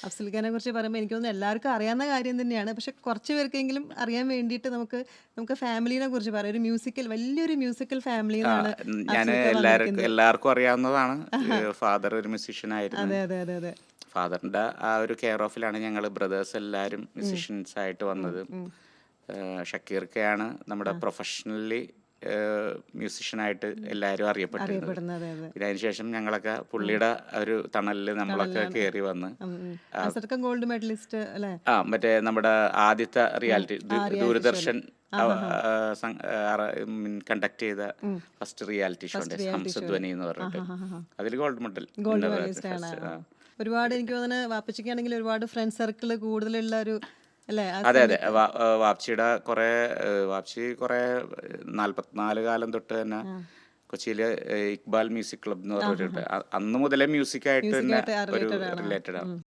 അഫ്സൽ ഖാനെ കുറിച്ച് പറയുമ്പോൾ എനിക്ക് തോന്നുന്നു എല്ലാവർക്കും അറിയാവുന്ന കാര്യം തന്നെയാണ്. പക്ഷെ കുറച്ച് പേർക്കെങ്കിലും അറിയാൻ വേണ്ടിയിട്ട് നമുക്ക് ഫാമിലിനെ കുറിച്ച് പറയാം. ഒരു വലിയൊരു മ്യൂസിക്കൽ ഫാമിലിയിൽ ആ, നിന്നാണ് ഞാൻ അഫ്സൽ ഖാൻ വന്നിരിക്കുന്നത്. എല്ലാവർക്കും അറിയാവുന്നതാണ്. ഫാദർ ഒരു മ്യൂസീഷ്യൻ ആയിരുന്നു. അതെ അതെ അതെ അതെ. ഫാദറിന്റെ ആ ഒരു കെയർ ഓഫിലാണ് ഞങ്ങൾ ബ്രദേഴ്സ് എല്ലാവരും മ്യൂസീഷ്യൻസ് ആയിട്ട് വന്നത്. ഷക്കീർക്കയാണ് നമ്മുടെ പ്രൊഫഷണലി മ്യൂസീഷ്യനായിട്ട് എല്ലാവരും അറിയപ്പെട്ടിരുന്നത്. അറിയപ്പെടുന്നത് അതെ അതെ. പിന്നെ അതിനുശേഷം ഞങ്ങളൊക്കെ പുള്ളിയുടെ ഒരു തണലിൽ നമ്മളൊക്കെ കയറി വന്ന് അഫ്സൽ ഖാൻ ഗോൾഡ് മെഡലിസ്റ്റ് അല്ലേ? മറ്റേ നമ്മുടെ ആദ്യത്തെ റിയാലിറ്റി ദൂരദർശൻ കണ്ടക്ട് ചെയ്ത ഫസ്റ്റ് റിയാലിറ്റി ഷോ ഉണ്ട് ഹംസധ്വനി എന്ന് പറഞ്ഞിട്ട്. അതിൽ ഗോൾഡ് മെഡൽ. ഗോൾഡ് മെഡലിസ്റ്റ് ആണ്. ഒരുപാട് എനിക്ക് തോന്നുന്നു വാപ്പച്ചിക്കാണെങ്കിൽ ഒരുപാട് ഫ്രണ്ട് സർക്കിൾ കൂടുതലുള്ള ഒരു അല്ലേ? അതെ അതെ. വാപ്ചി കുറെ 44 കാലം തൊട്ട് തന്നെ കൊച്ചിയിലെ ഇക്ബാൽ മ്യൂസിക് ക്ലബ് എന്ന് പറഞ്ഞിട്ട് അന്ന് മുതലേ മ്യൂസിക്കായിട്ട് തന്നെ ഒരു റിലേറ്റഡ് ആണ്.